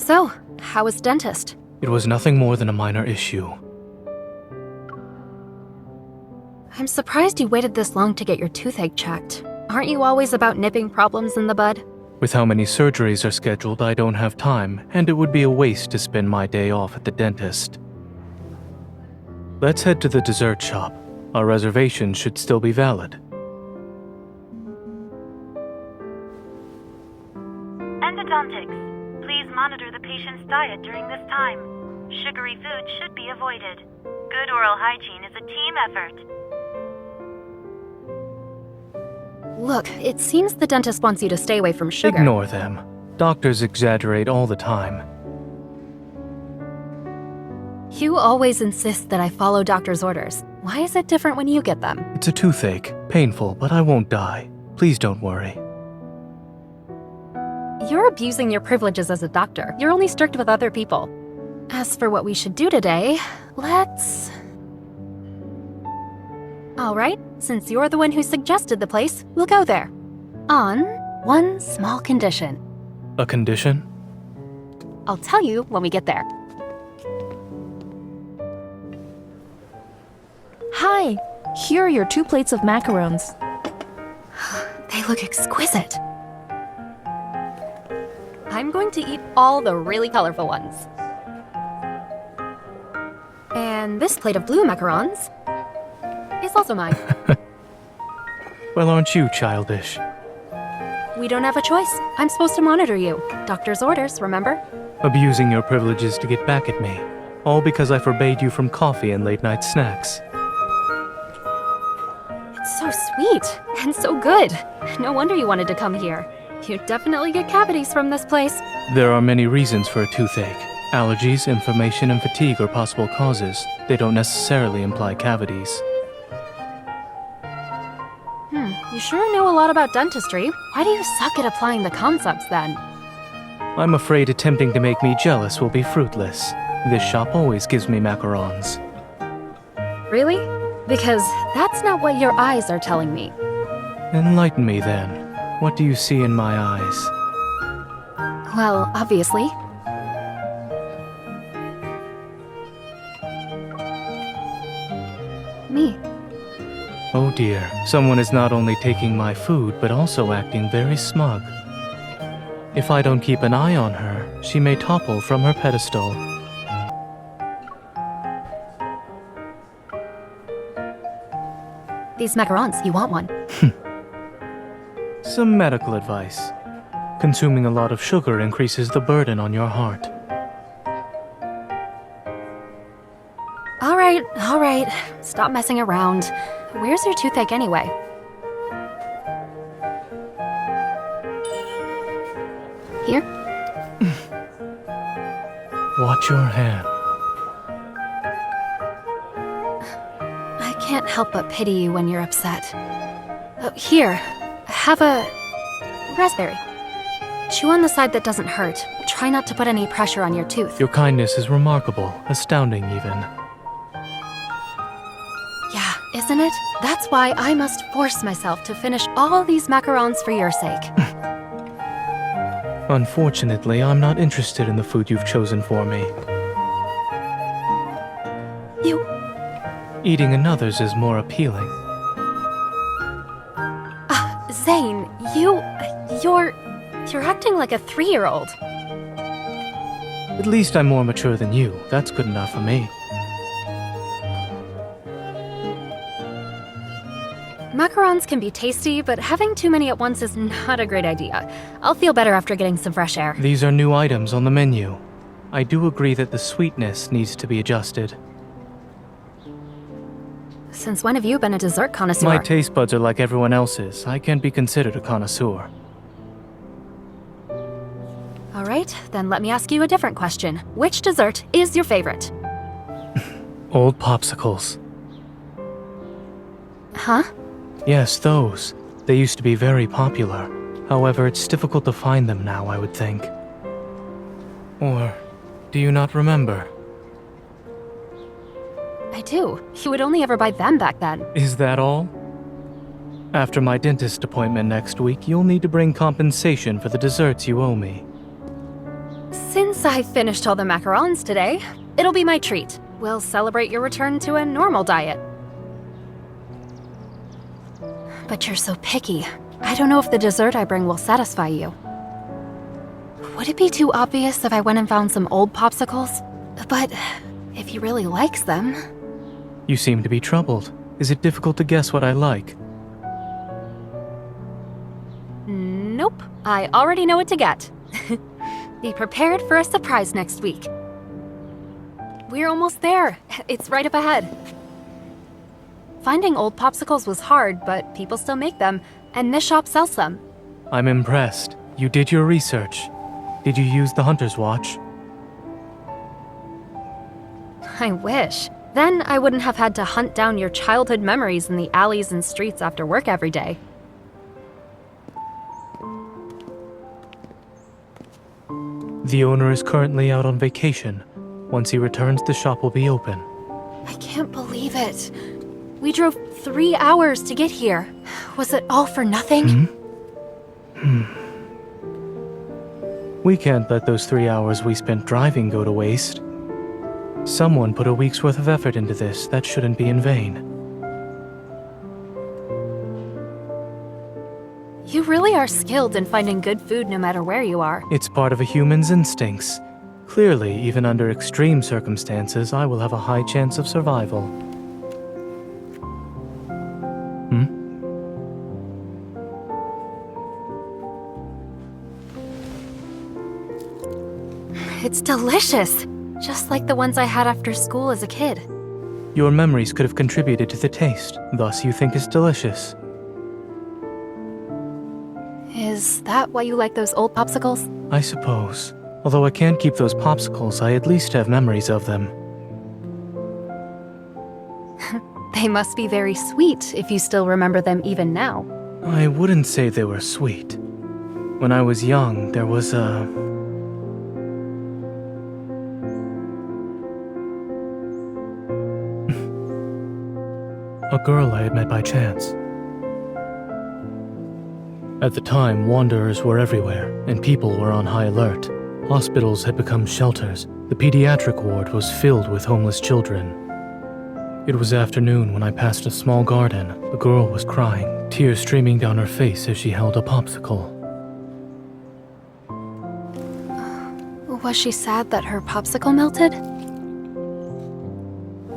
So, how was dentist? It was nothing more than a minor issue. I'm surprised you waited this long to get your toothache checked. Aren't you always about nipping problems in the bud? With how many surgeries are scheduled, I don't have time, and it would be a waste to spend my day off at the dentist. Let's head to the dessert shop. Our reservation should still be valid. Endodontics. Please monitor the patient's diet during this time. Sugary food should be avoided. Good oral hygiene is a team effort. Look, it seems the dentist wants you to stay away from sugar. Ignore them. Doctors exaggerate all the time. You always insist that I follow doctor's orders. Why is it different when you get them? It's a toothache. Painful, but I won't die. Please don't worry. You're abusing your privileges as a doctor. You're only strict with other people. As for what we should do today, let's... Alright, since you're the one who suggested the place, we'll go there. On one small condition. A condition? I'll tell you when we get there. Hi, here are your 2 plates of macarons. They look exquisite. I'm going to eat all the really colorful ones. And this plate of blue macarons is also mine. Well, aren't you childish? We don't have a choice. I'm supposed to monitor you. Doctor's orders, remember? Abusing your privileges to get back at me. All because I forbade you from coffee and late-night snacks. It's so sweet and so good. No wonder you wanted to come here. You definitely get cavities from this place. There are many reasons for a toothache. Allergies, inflammation, and fatigue are possible causes. They don't necessarily imply cavities. You sure know a lot about dentistry. Why do you suck at applying the concepts then? I'm afraid attempting to make me jealous will be fruitless. This shop always gives me macarons. Really? Because that's not what your eyes are telling me. Enlighten me then. What do you see in my eyes? Well, obviously. Me. Oh dear, someone is not only taking my food, but also acting very smug. If I don't keep an eye on her, she may topple from her pedestal. These macarons, you want one? Some medical advice. Consuming a lot of sugar increases the burden on your heart. All right. Stop messing around. Where's your toothache anyway? Here? Watch your hand. I can't help but pity you when you're upset. Here, have a raspberry. Chew on the side that doesn't hurt. Try not to put any pressure on your tooth. Your kindness is remarkable, astounding even. Yeah, isn't it? That's why I must force myself to finish all these macarons for your sake. Unfortunately, I'm not interested in the food you've chosen for me. Eating another's is more appealing. Zayne, you're acting like a 3-year-old. At least I'm more mature than you. That's good enough for me. Macarons can be tasty, but having too many at once is not a great idea. I'll feel better after getting some fresh air. These are new items on the menu. I do agree that the sweetness needs to be adjusted. Since when have you been a dessert connoisseur? My taste buds are like everyone else's. I can't be considered a connoisseur. All right, then let me ask you a different question. Which dessert is your favorite? Old popsicles. Huh? Yes, those. They used to be very popular. However, it's difficult to find them now, I would think. Or, do you not remember? I do. You would only ever buy them back then. Is that all? After my dentist appointment next week, you'll need to bring compensation for the desserts you owe me. Since I finished all the macarons today, it'll be my treat. We'll celebrate your return to a normal diet. But you're so picky. I don't know if the dessert I bring will satisfy you. Would it be too obvious if I went and found some old popsicles? But if he really likes them... You seem to be troubled. Is it difficult to guess what I like? Nope. I already know what to get. Be prepared for a surprise next week. We're almost there. It's right up ahead. Finding old popsicles was hard, but people still make them, and this shop sells them. I'm impressed. You did your research. Did you use the Hunter's Watch? I wish. Then I wouldn't have had to hunt down your childhood memories in the alleys and streets after work every day. The owner is currently out on vacation. Once he returns, the shop will be open. I can't believe it. We drove 3 hours to get here. Was it all for nothing? We can't let those 3 hours we spent driving go to waste. Someone put a week's worth of effort into this. That shouldn't be in vain. You really are skilled in finding good food no matter where you are. It's part of a human's instincts. Clearly, even under extreme circumstances, I will have a high chance of survival. It's delicious, just like the ones I had after school as a kid. Your memories could have contributed to the taste, thus you think it's delicious. Is that why you like those old popsicles? I suppose. Although I can't keep those popsicles, I at least have memories of them. They must be very sweet if you still remember them even now. I wouldn't say they were sweet. When I was young, there was a girl I had met by chance. At the time, wanderers were everywhere, and people were on high alert. Hospitals had become shelters. The pediatric ward was filled with homeless children. It was afternoon when I passed a small garden. The girl was crying, tears streaming down her face as she held a popsicle. Was she sad that her popsicle melted?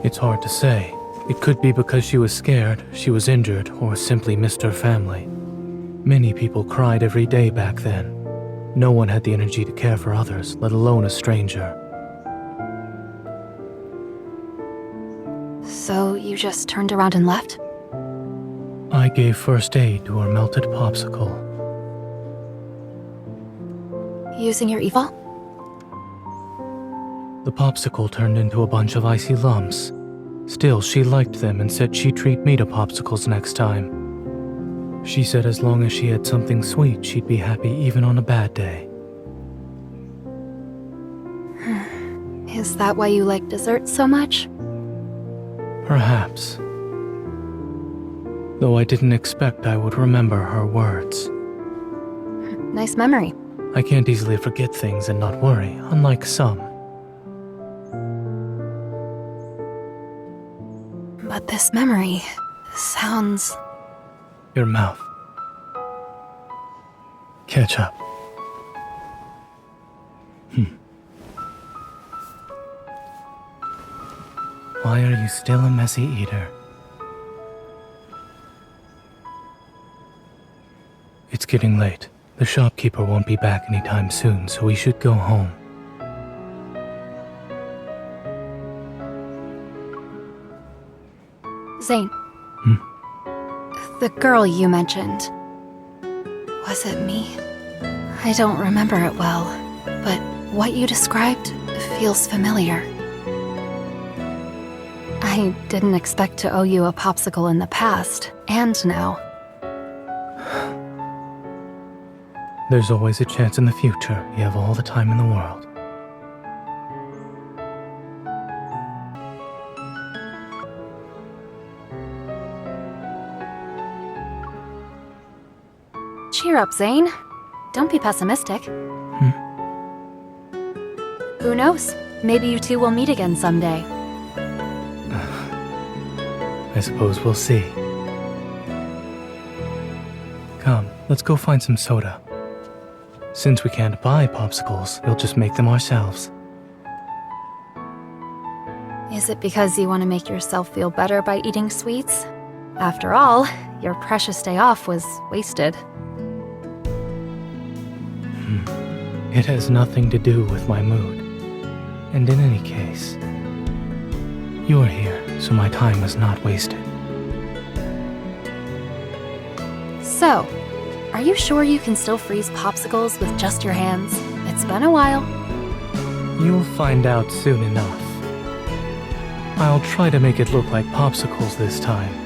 It's hard to say. It could be because she was scared, she was injured, or simply missed her family. Many people cried every day back then. No one had the energy to care for others, let alone a stranger. So you just turned around and left? I gave first aid to her melted popsicle. Using your evil? The popsicle turned into a bunch of icy lumps. Still, she liked them and said she'd treat me to popsicles next time. She said as long as she had something sweet, she'd be happy even on a bad day. Is that why you like desserts so much? Perhaps. Though I didn't expect I would remember her words. Nice memory. I can't easily forget things and not worry, unlike some. But this memory sounds... Your mouth. Ketchup. Why are you still a messy eater? It's getting late. The shopkeeper won't be back anytime soon, so we should go home. Zayne. The girl you mentioned. Was it me? I don't remember it well, but what you described feels familiar. I didn't expect to owe you a popsicle in the past, and now. There's always a chance in the future. You have all the time in the world. Cheer up, Zayne. Don't be pessimistic. Who knows? Maybe you two will meet again someday. I suppose we'll see. Come, let's go find some soda. Since we can't buy popsicles, we'll just make them ourselves. Is it because you want to make yourself feel better by eating sweets? After all, your precious day off was wasted. It has nothing to do with my mood. And in any case, you're here, so my time is not wasted. So, are you sure you can still freeze popsicles with just your hands? It's been a while. You'll find out soon enough. I'll try to make it look like popsicles this time.